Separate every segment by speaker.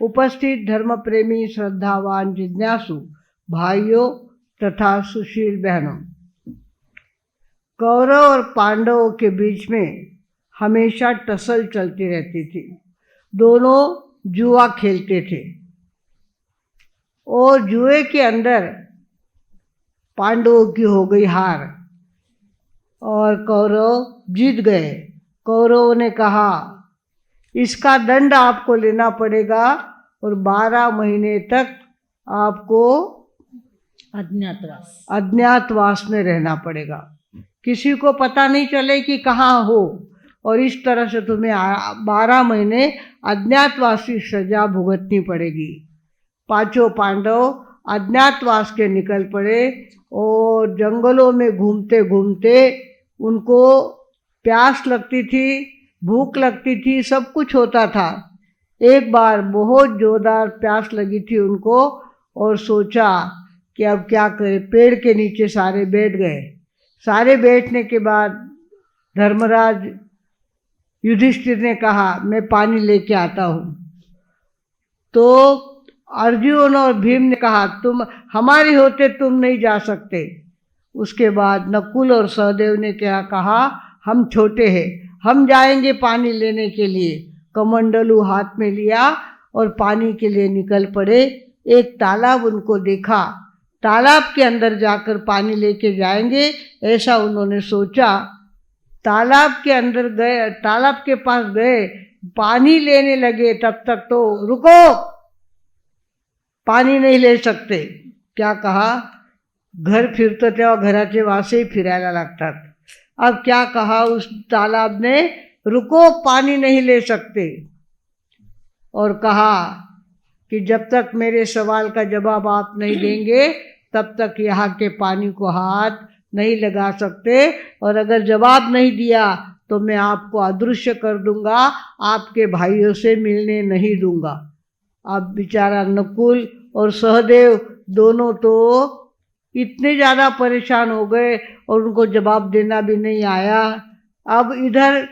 Speaker 1: उपस्थित धर्म प्रेमी श्रद्धावान जिज्ञासु भाइयों तथा सुशील बहनों, कौरव और पांडवों के बीच में हमेशा टसल चलती रहती थी। दोनों जुआ खेलते थे और जुए के अंदर पांडवों की हो गई हार और कौरव जीत गए। कौरवों ने कहा इसका दंड आपको लेना पड़ेगा और 12 महीने तक आपको अज्ञातवास में रहना पड़ेगा, किसी को पता नहीं चले कि कहाँ हो, और इस तरह से तुम्हें 12 महीने अज्ञातवास की सजा भुगतनी पड़ेगी। पांचों पांडव अज्ञातवास के निकल पड़े और जंगलों में घूमते घूमते उनको प्यास लगती थी, भूख लगती थी, सब कुछ होता था। एक बार बहुत जोरदार प्यास लगी थी उनको और सोचा कि अब क्या करें। पेड़ के नीचे सारे बैठ गए। सारे बैठने के बाद धर्मराज युधिष्ठिर ने कहा मैं पानी लेके आता हूँ। तो अर्जुन और भीम ने कहा तुम हमारे होते तुम नहीं जा सकते। उसके बाद नकुल और सहदेव ने क्या कहा हम छोटे हैं, हम जाएंगे पानी लेने के लिए। कमंडलू हाथ में लिया और पानी के लिए निकल पड़े। एक तालाब उनको देखा, तालाब के अंदर जाकर पानी लेके जाएंगे ऐसा उन्होंने सोचा। तालाब के अंदर गए, तालाब के पास गए, पानी लेने लगे, तब तक तो रुको, पाणी नाही ले सकते। क्या कहा, घर फिरतं तेव्हा घराचे वासही फिरायला लागतात। अब क्या कहा उस तालाब ने, रुको पानी नहीं ले सकते, और कहा कि जब तक मेरे सवाल का जवाब आप नहीं देंगे तब तक यहाँ के पानी को हाथ नहीं लगा सकते, और अगर जवाब नहीं दिया तो मैं आपको अदृश्य कर दूंगा, आपके भाइयों से मिलने नहीं दूंगा। अब बेचारा नकुल और सहदेव दोनों तो इतने ज़्यादा परेशान हो गए और उनको जवाब देना भी नहीं आया। अब इधर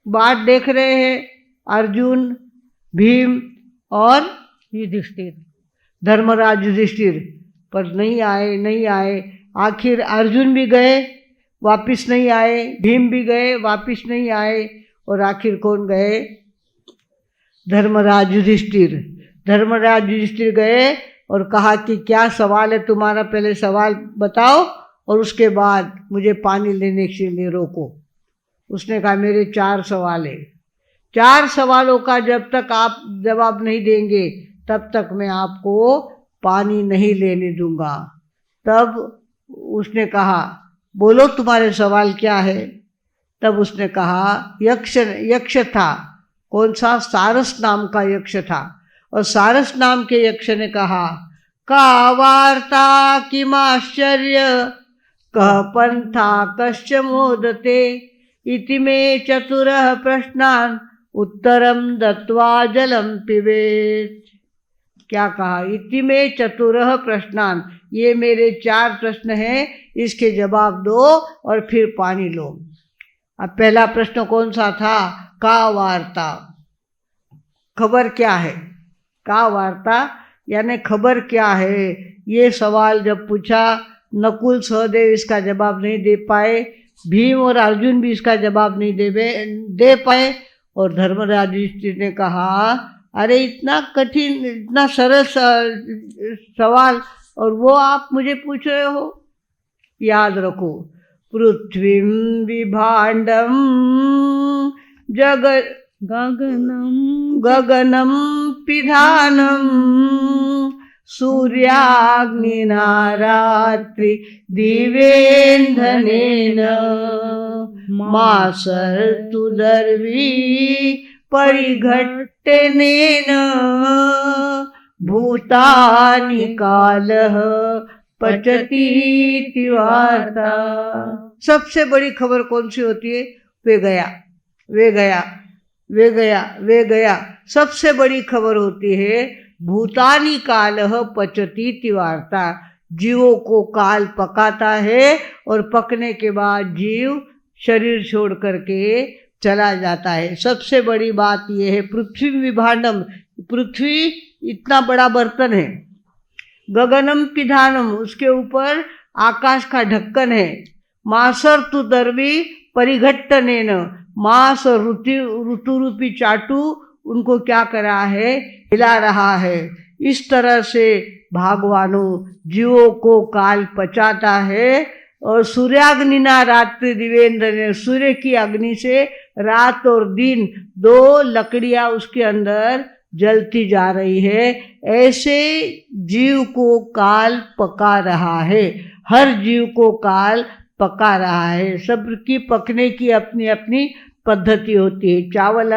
Speaker 1: बात देख रहे हैं अर्जुन, भीम और युधिष्ठिर, धर्मराज युधिष्ठिर, पर नहीं आए। आखिर अर्जुन भी गए, वापस नहीं आए, भीम भी गए, वापस नहीं आए, और आखिर कौन गए, धर्मराज युधिष्ठिर। धर्मराज युधिष्ठिर गए और कहा कि क्या सवाल है तुम्हारा, पहले सवाल बताओ और उसके बाद मुझे पानी लेने के लिए रोको। उसने कहा मेरे 4 सवाल है, 4 सवालों का जब तक आप जवाब नहीं देंगे तब तक मैं आपको पानी नहीं लेने दूंगा। तब उसने कहा बोलो तुम्हारे सवाल क्या है। तब उसने कहा यक्ष था, कौन सा, सारस नाम का यक्ष था, और सारस नाम के यक्ष ने कहा का वार्ता किमाश्चर्य कह पंथा कश्च मोदते इति मे चतुरः प्रश्नान् उत्तरम दत्वा जलम पिबेत्। क्या कहा, इति में चतुरः प्रश्नान्, ये मेरे 4 प्रश्न हैं, इसके जवाब दो और फिर पानी लो। अब पहला प्रश्न कौन सा था, का वार्ता, खबर क्या है। का वार्ता यानी खबर क्या है। ये सवाल जब पूछा नकुल सहदेव इसका जवाब नहीं दे पाए, भीम और अर्जुन भी इसका जवाब नहीं दे पाए, और धर्मराज युधिष्ठिर ने कहा अरे इतना कठिन, इतना सरल सवाल और वो आप मुझे पूछ रहे हो। याद रखो, पृथ्वीं विभाण्डं गगनं पिधानं सूर्याग्निना रात्रि दिवेन्धनेन मासर्तुदर्वी परिघट्टनेन भूतानि कालः पचतीति वार्ता। सबसे बड़ी खबर कौन सी होती है, वे गया। सबसे बड़ी खबर होती है भूतानि कालः पचतीति वार्ता। जीवों को काल पकाता है और पकने के बाद जीव शरीर छोड़ करके चला जाता है। सबसे बड़ी बात यह है, पृथ्वी विभांडम, पृथ्वी इतना बड़ा बर्तन है, गगनम पिधानम, उसके ऊपर आकाश का ढक्कन है, मासर तु दर्वी परिघट्टनेन, मास और ऋतु रूपी चाटू उनको क्या करा है, हिला रहा है। इस तरह से भगवानो जीवों को काल पचाता है। और सूर्याग्निना रात्रि दिवेंद्र ने, सूर्य की अग्नि से रात और दिन दो लकड़ियां उसके अंदर जलती जा रही है। ऐसे जीव को काल पका रहा है, हर जीव को काल पका रहा है। सबकी पकने की अपनी अपनी पद्धति होती है। चावल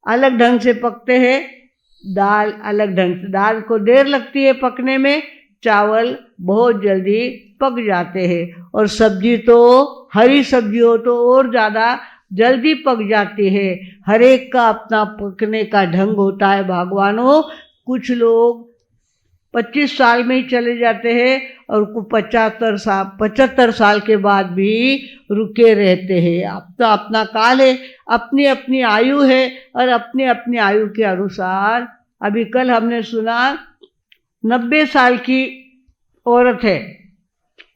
Speaker 1: अलग ढंग से पकते हैं, दाल अलग ढंग से, दाल को देर लगती है पकने में, चावल बहुत जल्दी पक जाते हैं। और सब्जी तो, हरी सब्जी हो तो और ज़्यादा जल्दी पक जाती है। हर एक का अपना पकने का ढंग होता है भगवानों। कुछ लोग 25 साल में ही चले जाते हैं और 75 साल के बाद भी रुके रहते हैं। अब तो अपना काल है, अपनी अपनी आयु है और अपनी अपनी आयु के अनुसार। अभी कल हमने सुना 90 साल की औरत है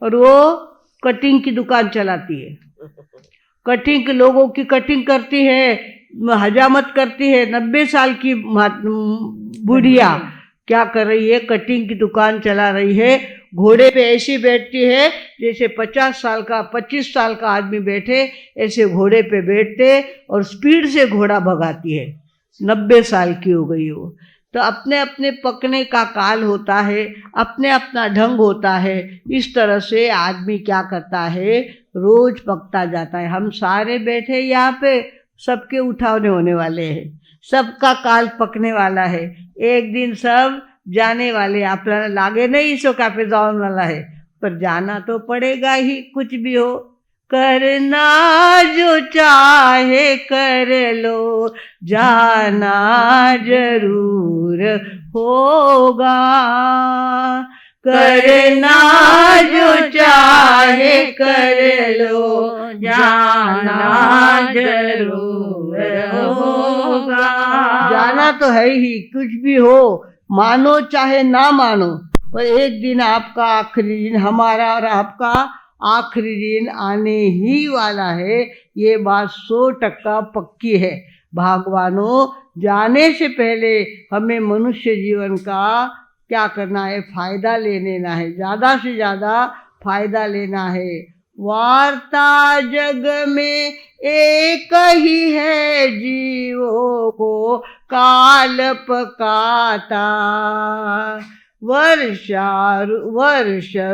Speaker 1: और वो कटिंग की दुकान चलाती है, कटिंग लोगों की कटिंग करती है, हजामत करती है। 90 साल की बुढ़िया क्या कर रही है, कटिंग की दुकान चला रही है। घोड़े पे ऐसी बैठती है जैसे 25 साल का आदमी बैठे, ऐसे घोड़े पे बैठते और स्पीड से घोड़ा भगाती है। 90 साल की हो गई वो। तो अपने अपने पकने का काल होता है, अपने अपना ढंग होता है। इस तरह से आदमी क्या करता है, रोज पकता जाता है। हम सारे बैठे यहाँ पे, सबके उठाने होने वाले हैं, सबका काल पकने वाला है। एक दिन सब जाने वाले, आपल्याला लागे नहीं सो काफे जाने वाला है, पर जाना तो पड़ेगा ही, कुछ भी हो। करना जो चाहे कर लो, जाना जरूर होगा। करना जो चाहे कर लो, जाना जरूर होगा। जाना तो है ही, कुछ भी हो, मानो चाहे ना मानो, पर एक दिन आपका आखिरी दिन, हमारा और आपका आखिरी दिन आने ही वाला है। ये बात 100% पक्की है। भगवानों, जाने से पहले हमें मनुष्य जीवन का क्या करना है, फायदा ले लेना है, ज़्यादा से ज़्यादा फायदा लेना है। वार्ता जग में एक ही है, जीवों को काल पकाता। वर्ष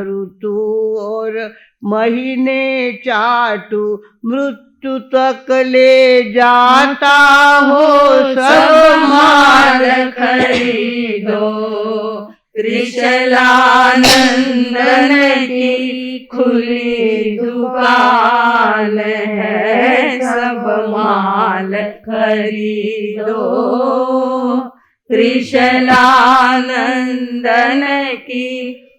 Speaker 1: ऋतु और महीने चाटू, मृत्यु तक ले जाता हो। सब माल खरीदो, त्रिशलानंदन की खुली दुकान है। सब माल खरीदो, त्रिशलानंदन की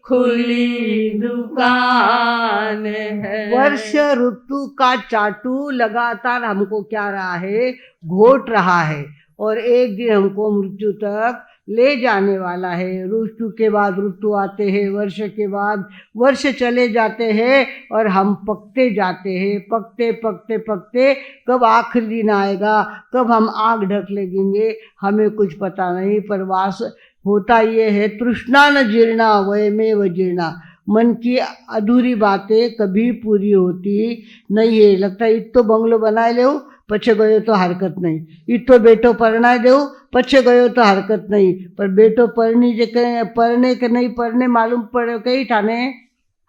Speaker 1: खुली दुकान है। वर्ष ऋतु का चाटू लगातार हमको क्या रहा है, घोट रहा है, और एक दिन हमको मृत्यु तक ले जाने वाला है। ऋतु के बाद ऋतु आते हैं, वर्ष के बाद वर्ष चले जाते हैं, और हम पकते जाते हैं, पकते पकते पकते कब आखिरी दिन आएगा, कब हम आग ढक लेंगे, हमें कुछ पता नहीं। पर वास होता ये है, तृष्णा न जीर्णा वयमेव जीर्णा। मन की अधूरी बातें कभी पूरी होती नहीं है। लगता है इतो बंगलो बनाए ले, पछे गयो तो हरकत नहीं, इतो बेटो परणाए देव, पछे गयो तो हरकत नहीं। पर बेटो परनी जे परने के नहीं परने मालूम पड़े कई ठाने।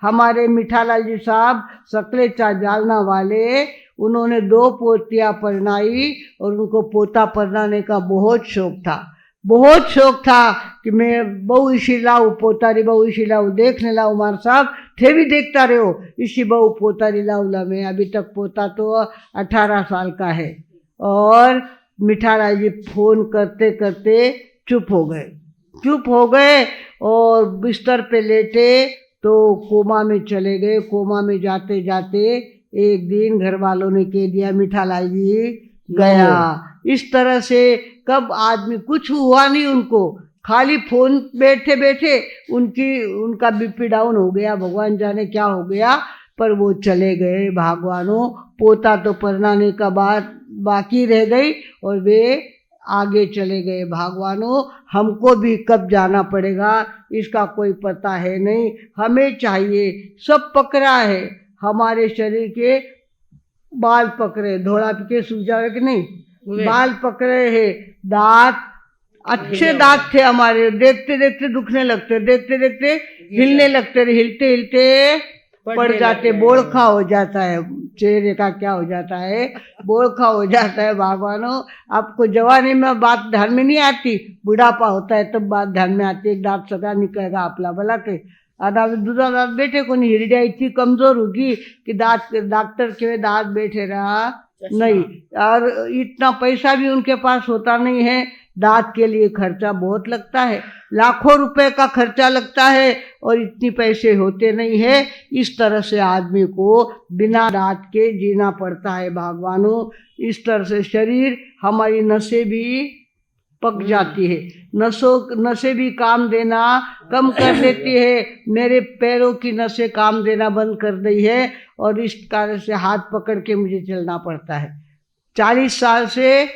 Speaker 1: हमारे मिठालाल जी साहब सकलेचा जालना वाले, उन्होंने 2 पोतियाँ परनाई और उनको पोता परनाने का बहुत शौक था कि मैं बहु इसी लाऊं, पोतारी बहु इसी लाऊं, देखने लाऊं। मार साहब थे भी देखता रहो, इसी बहु पोतारी लाऊला मैं। अभी तक पोता तो 18 साल का है। और मिठालाल जी फोन करते करते चुप हो गए और बिस्तर पे लेटे तो कोमा में चले गए। कोमा में जाते जाते एक दिन घर वालों ने कह दिया मिठालाल जी गया। इस तरह से कब आदमी कुछ हुआ नहीं उनको, खाली फोन बैठे बैठे उनका बीपी डाउन हो गया, भगवान जाने क्या हो गया, पर वो चले गए भगवानों। पोता तो परनाने का बात बाकी रह गई और वे आगे चले गए भगवानों। हमको भी कब जाना पड़ेगा इसका कोई पता है नहीं। हमें चाहिए, सब पकड़ा है, हमारे शरीर के बाल पकड़े, धोड़ा के सूझा है कि नहीं, बाल पकड़े हैं, दांत अच्छे दांत थे हमारे, देखते देखते दुखने लगते, देखते देखते हिलने लगते, हिलते हिलते पड़ जाते, बोलखा हो जाता है चेहरे का, क्या हो जाता है, बोलखा हो जाता है भगवानों। आपको जवानी में बात ध्यान में नहीं आती, बुढ़ापा होता है तब बात ध्यान में आती है, दांत सगळा निकलेगा आपला भला के। आता दूसरा दांत बैठे कोणी, हिरड्या इतनी कमजोर होगी कि दांत डॉक्टर के दांत बैठे रहा नहीं, और इतना पैसा भी उनके पास होता नहीं है, दांत के लिए खर्चा बहुत लगता है, लाखों रुपए का खर्चा लगता है और इतनी पैसे होते नहीं है। इस तरह से आदमी को बिना दांत के जीना पड़ता है भगवानों। इस तरह से शरीर, हमारी नसें भी पक जाती है, नसें भी काम देना कम कर देती है। मेरे पैरों की नसें काम देना बंद कर दी है और इस कारण से हाथ पकड़ के मुझे चलना पड़ता है। 40 साल से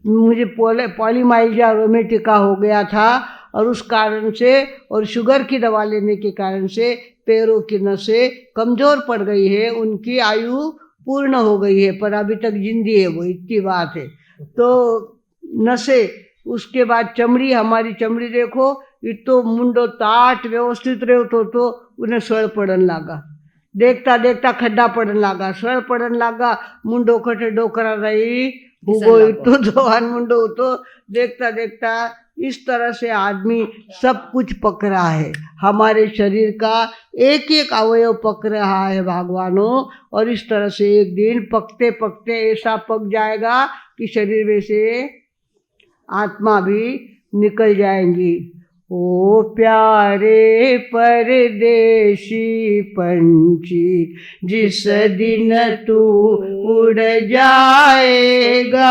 Speaker 1: मुझे पॉलीमाइल्जिया रोमेटिका हो गया था और उस कारण से और शुगर की दवा लेने के कारण से पैरों की नसें कमज़ोर पड़ गई है, उनकी आयु पूर्ण हो गई है, पर अभी तक जिंदी है वो, इतनी बात है। तो नसें, उसके बाद चमड़ी, हमारी चमड़ी देखो, इतो मुंडो ताट व्यवस्थित रहो तो उन्हें सड़ पड़न लागा, देखता देखता खड्डा पड़न लागा, सड़ पड़न लागा, मुंडो कटे डोकरा रही हुगो, इतो जवान मुंडो तो देखता देखता। इस तरह से आदमी सब कुछ पक रहा है, हमारे शरीर का एक एक अवयव पक रहा है भगवानों। और इस तरह से एक दिन पकते पकते ऐसा पक जाएगा कि शरीर में से आत्मा भी निकल जाएंगी। ओ प्यारे परदेशी पंछी, जिस दिन तू उड़ जाएगा,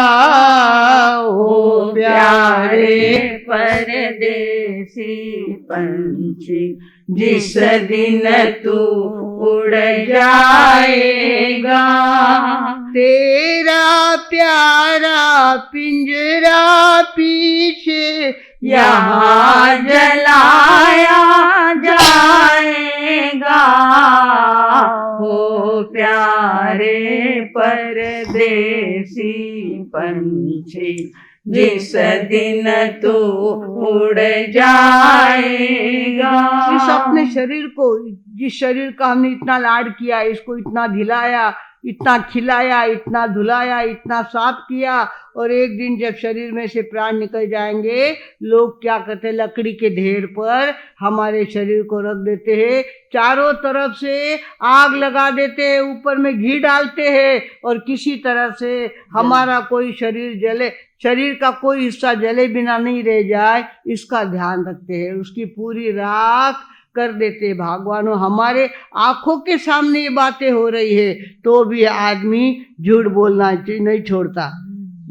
Speaker 1: ओ प्यारे परदेशी पंछी, जिस दिन तू उड़ जाएगा, तेरा प्यारा पिंजरा पीछे यहाँ जलाया जाएगा, हो प्यारे परदेसी पंछी, जिस दिन तू उड़ जाएगा। इस अपने शरीर को, जिस शरीर का हमने इतना लाड किया, इसको इतना ढिलाया, इतना खिलाया, इतना धुलाया, इतना साफ किया, और एक दिन जब शरीर में से प्राण निकल जाएंगे, लोग क्या करते हैं, लकड़ी के ढेर पर हमारे शरीर को रख देते हैं, चारों तरफ से आग लगा देते हैं, ऊपर में घी डालते हैं, और किसी तरह से हमारा कोई शरीर जले, शरीर का कोई हिस्सा जले बिना नहीं रह जाए, इसका ध्यान रखते हैं, उसकी पूरी राख कर देते भगवानों। हमारे आंखों के सामने ये बातें हो रही है तो भी आदमी झूठ बोलना नहीं छोड़ता,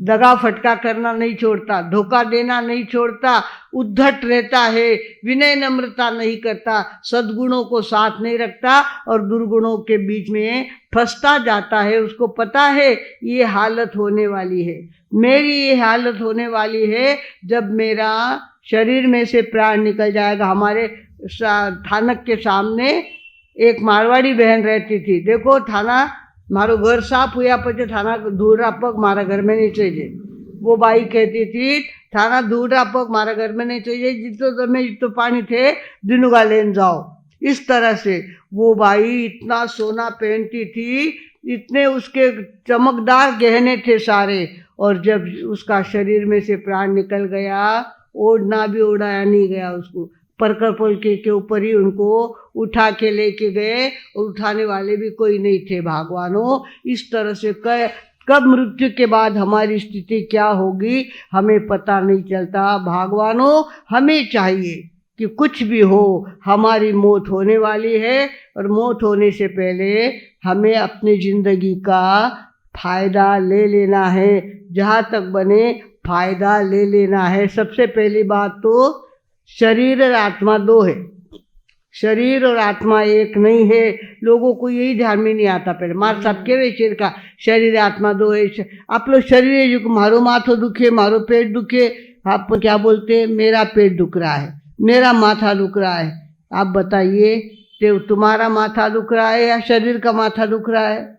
Speaker 1: दगा फटका करना नहीं छोड़ता, धोखा देना नहीं छोड़ता, उद्धट रहता है, विनय नम्रता नहीं करता, सद्गुणों को साथ नहीं रखता और दुर्गुणों के बीच में फंसता जाता है। उसको पता है ये हालत होने वाली है, मेरी ये हालत होने वाली है, जब मेरा शरीर में से प्राण निकल जाएगा। हमारे थानक के सामने एक मारवाड़ी बहन रहती थी। देखो, थाना मारो घर साफ हुआ पचे थाना धूड़ा पग मारा घर में नहीं चाहिए। वो बाई कहती थी, थाना धूड़ा पग मारा घर में नहीं चाहिए, जितो तमें जितो पानी थे दिनुगा लेन जाओ। इस तरह से वो बाई इतना सोना पहनती थी, इतने उसके चमकदार गहने थे सारे, और जब उसका शरीर में से प्राण निकल गया, ओढ़ना भी उड़ाया नहीं गया उसको, परकर पुल के ऊपर ही उनको उठा के लेके गए, और उठाने वाले भी कोई नहीं थे भगवानों। इस तरह से कब मृत्यु के बाद हमारी स्थिति क्या होगी हमें पता नहीं चलता भगवानों। हमें चाहिए कि कुछ भी हो, हमारी मौत होने वाली है, और मौत होने से पहले हमें अपनी जिंदगी का फायदा ले लेना है, जहाँ तक बने फायदा ले लेना है। सबसे पहली बात तो शरीर और आत्मा दो है, शरीर और आत्मा एक नहीं है। लोगों को यही ध्यान में नहीं आता। पहले मार सबके वे शरीर का शरीर आत्मा दो है। आप लोग शरीर जो मारो माथो दुखे, मारो पेट दुखे, आप क्या बोलते हैं? मेरा पेट दुख रहा है, मेरा माथा दुख रहा है। आप बताइए, तो तुम्हारा माथा दुख रहा है या शरीर का माथा दुख रहा है?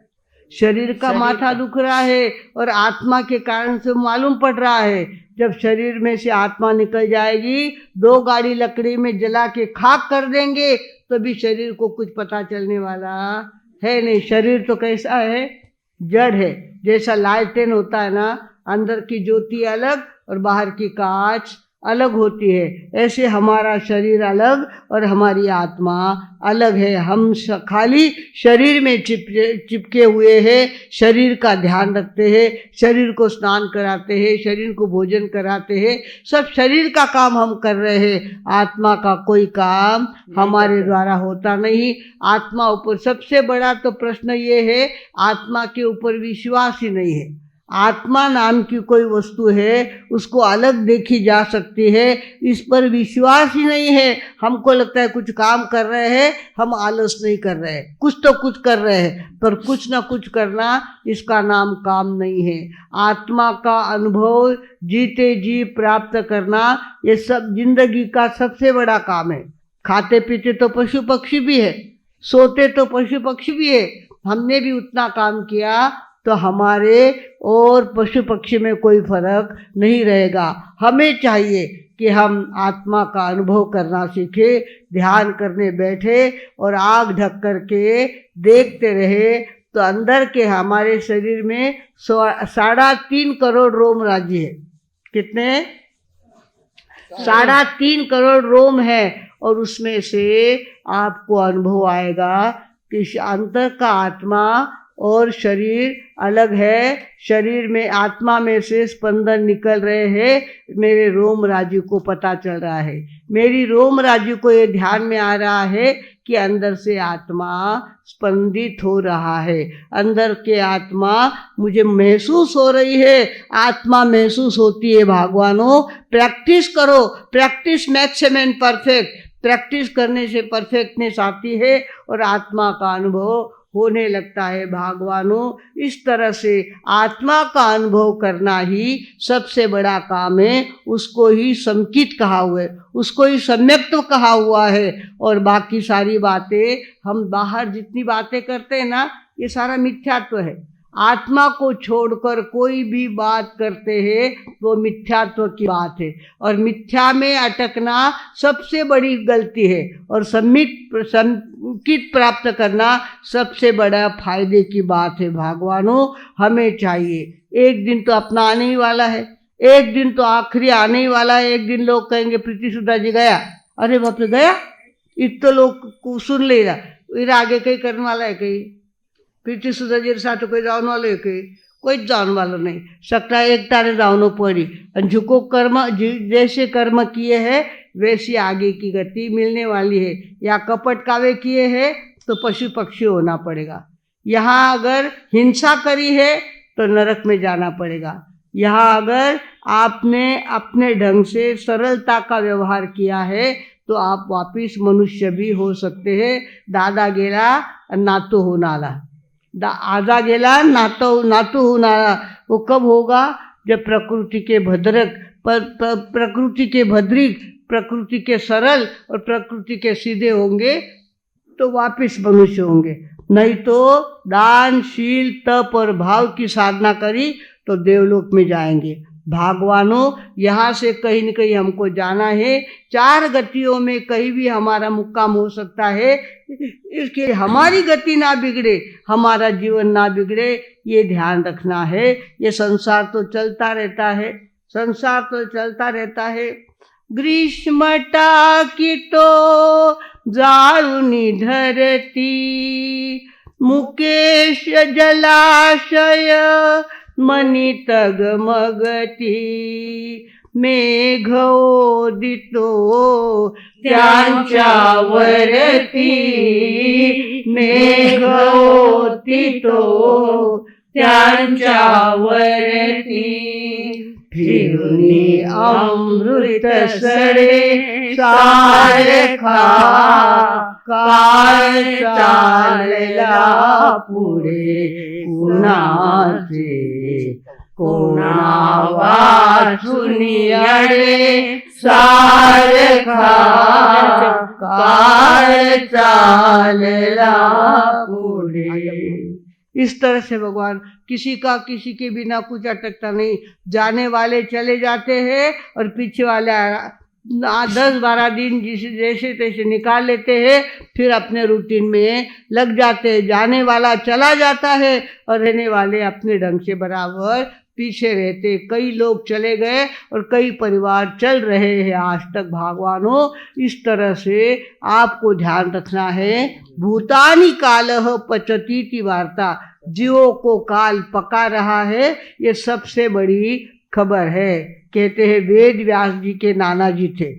Speaker 1: शरीर का माथा दुख रहा है और आत्मा के कारण से मालूम पड़ रहा है। जब शरीर में से आत्मा निकल जाएगी, 2 गाड़ी लकड़ी में जला के खाक कर देंगे तो भी शरीर को कुछ पता चलने वाला है नहीं। शरीर तो कैसा है? जड़ है। जैसा लालटेन होता है ना, अंदर की ज्योति अलग और बाहर की कांच अलग होती है, ऐसे हमारा शरीर अलग और हमारी आत्मा अलग है। हम खाली शरीर में चिपके हुए हैं, शरीर का ध्यान रखते हैं, शरीर को स्नान कराते हैं, शरीर को भोजन कराते हैं, सब शरीर का काम हम कर रहे हैं। आत्मा का कोई काम हमारे द्वारा होता नहीं। आत्मा ऊपर सबसे बड़ा तो प्रश्न ये है, आत्मा के ऊपर विश्वास ही नहीं है। आत्मा नाम की कोई वस्तु है, उसको अलग देखी जा सकती है, इस पर विश्वास ही नहीं है। हमको लगता है कुछ काम कर रहे हैं, हम आलस नहीं कर रहे हैं, कुछ तो कुछ कर रहे हैं, पर कुछ ना कुछ करना इसका नाम काम नहीं है। आत्मा का अनुभव जीते जी प्राप्त करना, ये सब जिंदगी का सबसे बड़ा काम है। खाते पीते तो पशु पक्षी भी है, सोते तो पशु पक्षी भी है। हमने भी उतना काम किया तो हमारे और पशु पक्षी में कोई फर्क नहीं रहेगा। हमें चाहिए कि हम आत्मा का अनुभव करना सीखे, ध्यान करने बैठे और आँख ढक करके देखते रहे तो अंदर के हमारे शरीर में 3.5 करोड़ रोम राज्य है। कितने? 3.5 करोड़ रोम है। और उसमें से आपको अनुभव आएगा कि अंतर का आत्मा और शरीर अलग है। शरीर में आत्मा में से स्पंदन निकल रहे हैं, मेरे रोम राज्य को पता चल रहा है। मेरी रोम राज्य को ये ध्यान में आ रहा है कि अंदर से आत्मा स्पंदित हो रहा है, अंदर के आत्मा मुझे महसूस हो रही है। आत्मा महसूस होती है भगवानों। प्रैक्टिस करो, practice makes a man perfect. Practice करने से परफेक्टनेस आती है और आत्मा का अनुभव होने लगता है भगवानों। इस तरह से आत्मा का अनुभव करना ही सबसे बड़ा काम है। उसको ही समकित कहा हुआ है, उसको ही सम्यक्त्व कहा हुआ है। और बाकी सारी बातें, हम बाहर जितनी बातें करते हैं ना, ये सारा मिथ्यात्व है। आत्मा को छोड़कर कोई भी बात करते हैं वो मिथ्यात्व की बात है। और मिथ्या में अटकना सबसे बड़ी गलती है। और संकित प्राप्त करना सबसे बड़ा फायदे की बात है भगवानों। हमें चाहिए, एक दिन तो अपना आने ही वाला है, एक दिन तो आखिरी आने ही वाला है। एक दिन लोग कहेंगे प्रीति सुधा जी गया, अरे बाप रे गया, इतना लोग सुन ले रहा, फिर आगे कहीं करने वाला है? कहीं प्रीति सुधा जी साथ कोई जाने वाला है? कहीं कोई जाने वाला नहीं। सकता एक तारे जानो पड़ी। झुको कर्म, जैसे कर्म किए हैं वैसी आगे की गति मिलने वाली है। या कपट कावे किए हैं तो पशु पक्षी होना पड़ेगा। यहाँ अगर हिंसा करी है तो नरक में जाना पड़ेगा। यहाँ अगर आपने अपने ढंग से सरलता का व्यवहार किया है तो आप वापिस मनुष्य भी हो सकते हैं। दादा गेला नातो होनाला, आजा गेला नातो होनाला। वो कब होगा? जब प्रकृति के भद्रक, प्रकृति के भद्रिक, प्रकृति के सरल और प्रकृति के सीधे होंगे तो वापिस मनुष्य होंगे। नहीं तो दान, शील, तप और भाव की साधना करी तो देवलोक में जाएंगे। भगवानों, यहाँ से कहीं न कहीं हमको जाना है। 4 गतियों में कहीं भी हमारा मुक्काम हो सकता है। इसके हमारी गति ना बिगड़े, हमारा जीवन ना बिगड़े, ये ध्यान रखना है। ये संसार तो चलता रहता है, संसार तो चलता रहता है। ग्रीष्म टाकितो जाळुनी धरती, मुकेश जलाशय मनी तगमगती, मेघ ओदितो त्यांच्या वरती, मेघ ओदितो त्यांच्या वरती। फिरुनी अमृत सडे सारखा काळ चालला पुढे कुणाचे कोणा वाचुनी अडे सारखा काळ चालला पुढे। इस तरह से भगवान किसी का किसी के बिना कुछ अटकता नहीं। जाने वाले चले जाते हैं और पीछे वाले 10-12 दिन जैसे तैसे निकाल लेते हैं, फिर अपने रूटीन में लग जाते हैं। जाने वाला चला जाता है और रहने वाले अपने ढंग से बराबर पीछे रहते। कई लोग चले गए और कई परिवार चल रहे हैं आज तक भगवानों। इस तरह से आपको ध्यान रखना है। भूतानि कालः पचतीति वार्ता, जीवों को काल पका रहा है, ये सबसे बड़ी खबर है। कहते हैं वेद व्यास जी के नाना जी थे।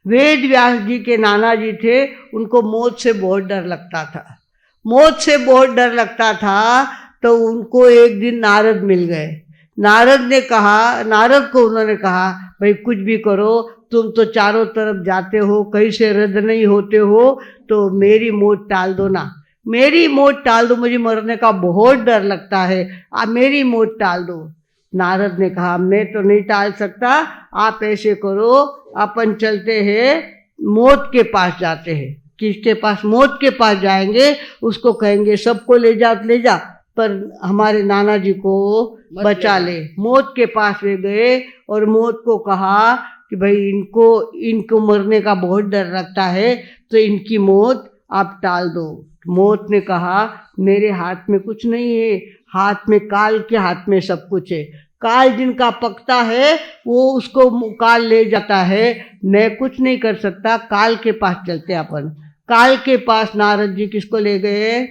Speaker 1: वेद व्यास जी के नाना जी थे, उनको मौत से बहुत डर लगता था। मौत से बहुत डर लगता था तो उनको एक दिन नारद मिल गए। नारद को उन्होंने कहा भाई कुछ भी करो, तुम तो चारों तरफ जाते हो, कहीं से रद्द नहीं होते हो, तो मेरी मौत टाल दो ना, मेरी मौत टाल दो, मुझे मरने का बहुत डर लगता है, आप मेरी मौत टाल दो। नारद ने कहा मैं तो नहीं टाल सकता, आप ऐसे करो, अपन चलते हैं मौत के पास जाते हैं। किसके पास? मौत के पास जाएंगे, उसको कहेंगे सबको ले जा, पर हमारे नाना जी को बचा ले। मौत के पास वे गए और मौत को कहा कि भाई इनको मरने का बहुत डर लगता है, तो इनकी मौत आप टाल दो। मौत ने कहा मेरे हाथ में कुछ नहीं है, हाथ में काल के हाथ में सब कुछ है। काल जिनका पकता है वो उसको काल ले जाता है, मैं कुछ नहीं कर सकता। काल के पास चलते अपन। काल के पास नारद जी किसको ले गए?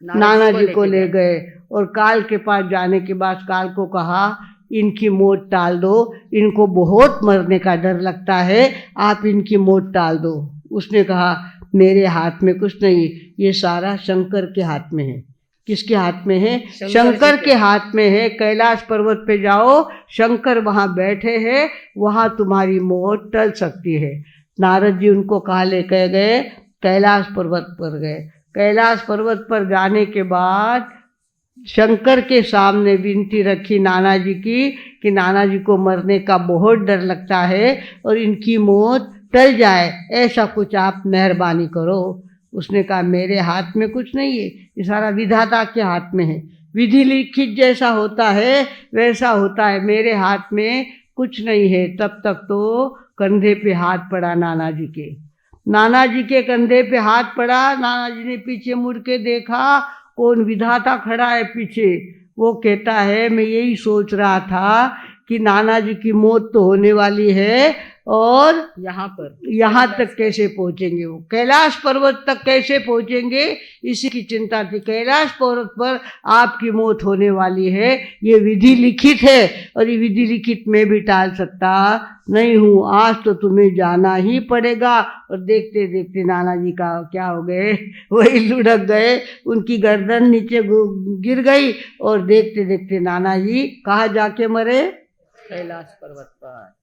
Speaker 1: नाना जी को ले गए। और काल के पास जाने के बाद काल को कहा इनकी मौत टाल दो, इनको बहुत मरने का डर लगता है, आप इनकी मौत टाल दो। उसने कहा मेरे हाथ में कुछ नहीं, ये सारा शंकर के हाथ में है। किसके हाथ में है? शंकर के हाथ में है। कैलाश पर्वत पे जाओ, शंकर वहाँ बैठे हैं, वहाँ तुम्हारी मौत टल सकती है। नारद जी उनको कहा लेकर गए, कैलाश पर्वत पर गए। कैलाश पर्वत पर जाने के बाद शंकर के सामने विनती रखी नाना जी की कि नाना जी को मरने का बहुत डर लगता है और इनकी मौत टल जाए, ऐसा कुछ आप मेहरबानी करो। उसने कहा मेरे हाथ में कुछ नहीं है, ये सारा विधाता के हाथ में है। विधि लिखित जैसा होता है वैसा होता है, मेरे हाथ में कुछ नहीं है। तब तक तो कंधे पे हाथ पड़ा नाना जी के। नाना जी के कंधे पे हाथ पड़ा। नाना जी ने पीछे मुड़ के देखा, कौन? विधाता खड़ा है पीछे। वो कहता है मैं यही सोच रहा था कि नाना जी की मौत तो होने वाली है और यहाँ तक कैसे पहुँचेंगे, वो कैलाश पर्वत तक कैसे पहुँचेंगे, इसी की चिंता थी। कैलाश पर्वत पर आपकी मौत होने वाली है, ये विधि लिखित है और ये विधि लिखित मैं भी टाल सकता नहीं हूँ, आज तो तुम्हें जाना ही पड़ेगा। और देखते देखते नाना जी का क्या हो गए, वही लुढ़क गए, उनकी गर्दन नीचे गिर गई और देखते देखते नाना जी कहाँ जाके मरे? कैलाश पर्वत पर।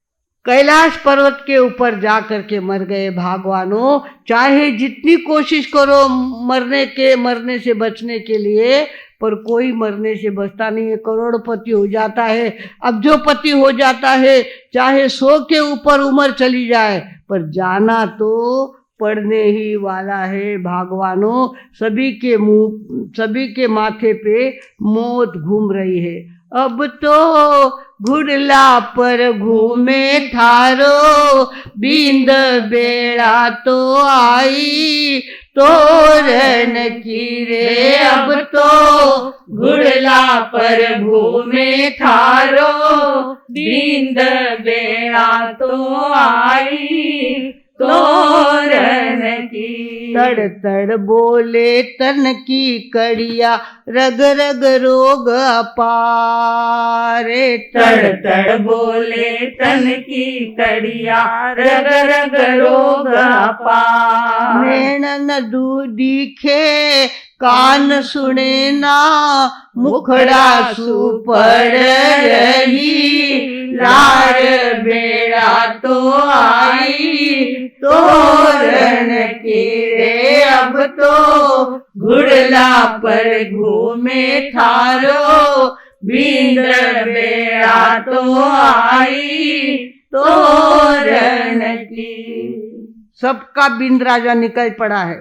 Speaker 1: कैलाश पर्वत के ऊपर जा कर के मर गए। भगवानों, चाहे जितनी कोशिश करो मरने से बचने के लिए, पर कोई मरने से बचता नहीं है। करोड़पति हो जाता है, अब्जोपति हो जाता है, चाहे 100 के ऊपर उम्र चली जाए, पर जाना तो पड़ने ही वाला है। भगवानों, सभी के माथे पे मौत घूम रही है। अब तो घुड़ला पर घूमे थारो, बींद बेड़ा तो आई तोरण की रे। अब तो घुड़ला पर घूमे थारो, बींद बेड़ा तो आई तोरण की। तड़ तड़ बोले तन की कड़िया, रग रग रोग अपारे। तड़ तड़ बोले तन की कड़िया, रग रग रोग अपार। नैनन दिखे कान सुने ना, मुखड़ा सुपड़ रही, लार बेड़ा तो आई, तोरण की रे अब तो, घुड़ला पर घूमे थारो, बिंद्र बेड़ा तो आई, तोरण की। सबका बिंद राजा निकल पड़ा है,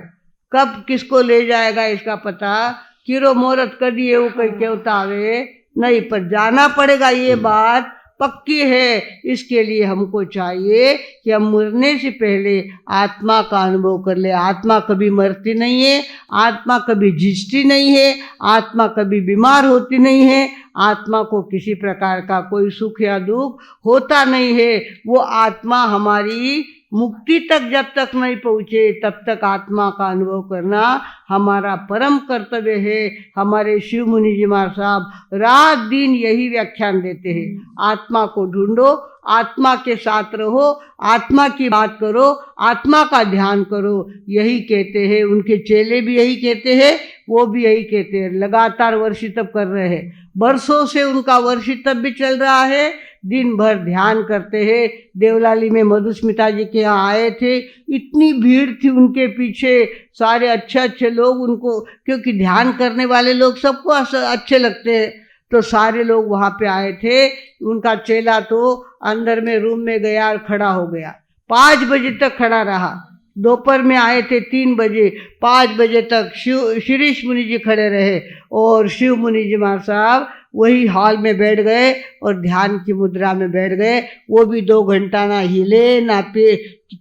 Speaker 1: कब किसको ले जाएगा इसका पता, किरो मोरत कदी एवं कोई केवता आवे नहीं, पर जाना पड़ेगा, ये बात पक्की है। इसके लिए हमको चाहिए कि हम मरने से पहले आत्मा का अनुभव कर ले। आत्मा कभी मरती नहीं है, आत्मा कभी झिझती नहीं है, आत्मा कभी बीमार होती नहीं है, आत्मा को किसी प्रकार का कोई सुख या दुख होता नहीं है। वो आत्मा हमारी मुक्ति तक जब तक नहीं पहुँचे तब तक आत्मा का अनुभव करना हमारा परम कर्तव्य है। हमारे शिव मुनि जी महाराज साहब रात दिन यही व्याख्यान देते हैं, आत्मा को ढूंढो, आत्मा के साथ रहो, आत्मा की बात करो, आत्मा का ध्यान करो, यही कहते हैं। उनके चेले भी यही कहते हैं, वो भी यही कहते हैं। लगातार वर्षितप कर रहे हैं, बरसों से उनका वर्षितप भी चल रहा है, दिन भर ध्यान करते हैं। देवलाली में मधुस्मिता जी के यहाँ आए थे, इतनी भीड़ थी उनके पीछे, सारे अच्छे अच्छे लोग उनको, क्योंकि ध्यान करने वाले लोग सबको अच्छे लगते हैं, तो सारे लोग वहाँ पे आए थे। उनका चेला तो अंदर में रूम में गया और खड़ा हो गया, 5 बजे तक खड़ा रहा। दोपहर में आए थे 3 बजे, 5 बजे तक शिरीष मुनि जी खड़े रहे और शिव मुनि जी महाराज साहब वही हॉल में बैठ गए और ध्यान की मुद्रा में बैठ गए। वो भी 2 घंटा ना हिले ना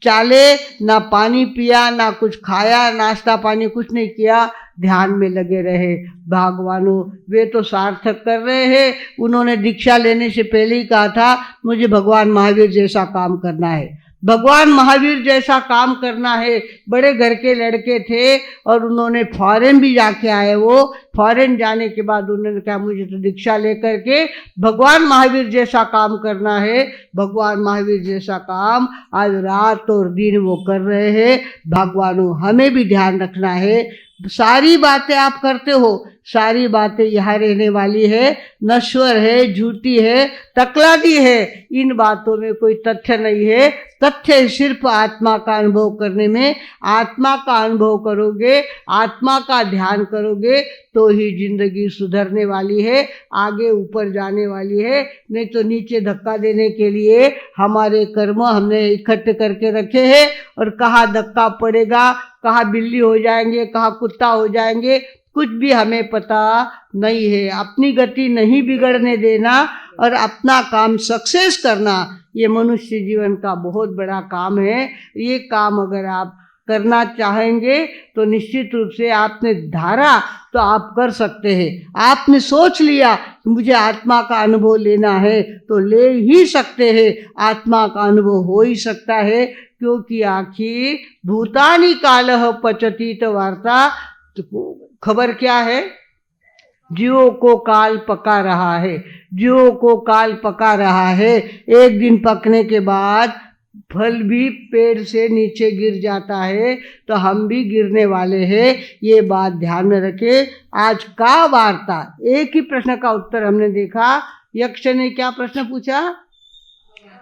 Speaker 1: चाले, ना पानी पिया, ना कुछ खाया, नाश्ता पानी कुछ नहीं किया, ध्यान में लगे रहे। भगवानों वे तो सार्थक कर रहे हैं। उन्होंने दीक्षा लेने से पहले ही कहा था मुझे भगवान महावीर जैसा काम करना है, भगवान महावीर जैसा काम करना है। बड़े घर के लड़के थे और उन्होंने फॉरेन भी जाके आए। वो फॉरेन जाने के बाद उन्होंने कहा मुझे तो दीक्षा लेकर के भगवान महावीर जैसा काम करना है। भगवान महावीर जैसा काम आज रात और दिन वो कर रहे हैं। भगवानों हमें भी ध्यान रखना है, सारी बातें आप करते हो, सारी बातें यहाँ रहने वाली है, नश्वर है, झूठी है, तकलादी है, इन बातों में कोई तथ्य नहीं है। तथ्य सिर्फ आत्मा का अनुभव करने में। आत्मा का अनुभव करोगे, आत्मा का ध्यान करोगे तो ही जिंदगी सुधरने वाली है, आगे ऊपर जाने वाली है। नहीं तो नीचे धक्का देने के लिए हमारे कर्म हमने इकट्ठे करके रखे हैं और कहाँ धक्का पड़ेगा, कहाँ बिल्ली हो जाएंगे, कहाँ कुत्ता हो जाएंगे, कुछ भी हमें पता नहीं है। अपनी गति नहीं बिगड़ने देना और अपना काम सक्सेस करना, ये मनुष्य जीवन का बहुत बड़ा काम है। ये काम अगर आप करना चाहेंगे तो निश्चित रूप से आपने धारा तो आप कर सकते हैं। आपने सोच लिया कि मुझे आत्मा का अनुभव लेना है तो ले ही सकते हैं, आत्मा का अनुभव हो ही सकता है। क्योंकि आखिर भूतानि कालः पचतीत वार्ता, खबर क्या है, जीवों को काल पका रहा है, जीवों को काल पका रहा है। एक दिन पकने के बाद फल भी पेड़ से नीचे गिर जाता है, तो हम भी गिरने वाले हैं, ये बात ध्यान में रखे। आज का वार्ता, एक ही प्रश्न का उत्तर हमने देखा। यक्ष ने क्या प्रश्न पूछा,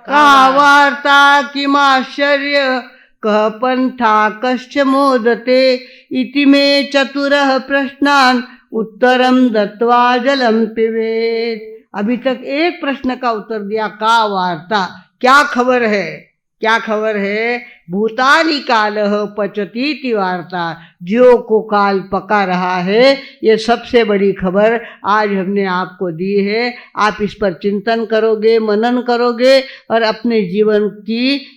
Speaker 1: का वार्ता किमाश्चर्य कः पंथा कश्च मोदते इति मे चतुरः प्रश्नान् उत्तरम दत्वा जलम पिबेत। अभी तक एक प्रश्न का उत्तर दिया, का वार्ता, क्या खबर है, क्या खबर है। भूतानि कालः पचतीति वार्ता, जो को काल पका रहा है, ये सबसे बड़ी खबर आज हमने आपको दी है। आप इस पर चिंतन करोगे, मनन करोगे और अपने जीवन की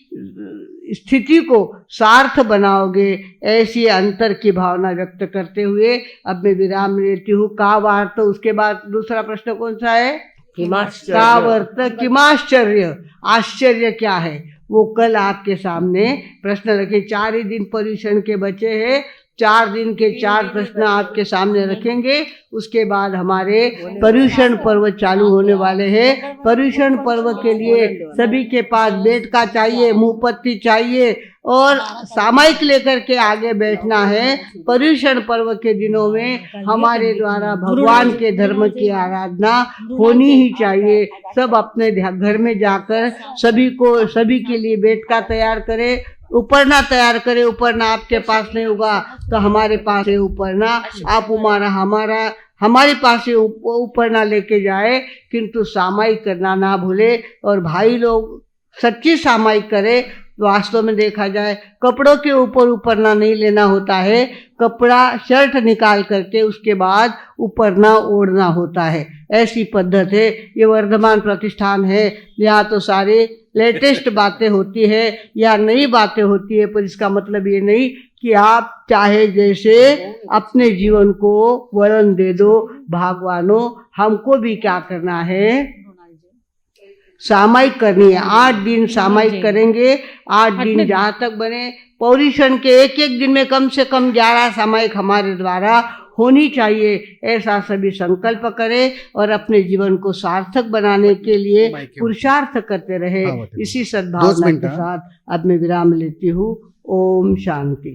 Speaker 1: स्थिति को सार्थ बनाओगे, ऐसी अंतर की भावना व्यक्त करते हुए अब मैं विराम लेती हूँ। का वार्ता, उसके बाद दूसरा प्रश्न कौन सा है, का वार्ता किमाश्चर्य, आश्चर्य क्या है, वो कल आपके सामने प्रश्न रखे। 4 ही दिन पर्युषण के बचे हैं, 4 दिन के 4 प्रश्न आपके सामने रखेंगे। उसके बाद हमारे पर्युषण पर्व चालू होने वाले हैं। पर्युषण पर्व के लिए सभी के पास बेटका चाहिए, मुँहपत्ती चाहिए, और सामायिक लेकर के आगे बैठना है। पर्युषण पर्व के दिनों में हमारे द्वारा भगवान के धर्म की आराधना होनी ही चाहिए। सब अपने घर में जाकर सभी के लिए बेटका तैयार करें, उपरना तैयार करें। उपरना आपके पास नहीं होगा तो हमारे पास है उपरना, आप हमारे पास से उपरना लेके जाए, किंतु सामायिक करना ना भूले। और भाई लोग सच्ची सामायिक करे। वास्तव में देखा जाए कपड़ों के ऊपर उपरना नहीं लेना होता है, कपड़ा शर्ट निकाल करके उसके बाद उपरना ओढ़ना होता है। ऐसी पद्धत है। ये वर्धमान प्रतिष्ठान है, यहाँ तो सारे लेटेस्ट बातें होती है या नई बातें होती है, पर इसका मतलब ये नहीं कि आप चाहे जैसे अपने जीवन को वर्ण दे दो। भगवानों, हमको भी क्या करना है, सामायिक करनी है। 8 दिन सामायिक करेंगे। 8 दिन जहाँ तक बने, पौरीषण के एक दिन में कम से कम 11 सामायिक हमारे द्वारा होनी चाहिए। ऐसा सभी संकल्प करें और अपने जीवन को सार्थक बनाने के लिए पुरुषार्थ करते रहे। इसी सद्भावना के साथ अब मैं विराम लेती हूँ। ओम शांति।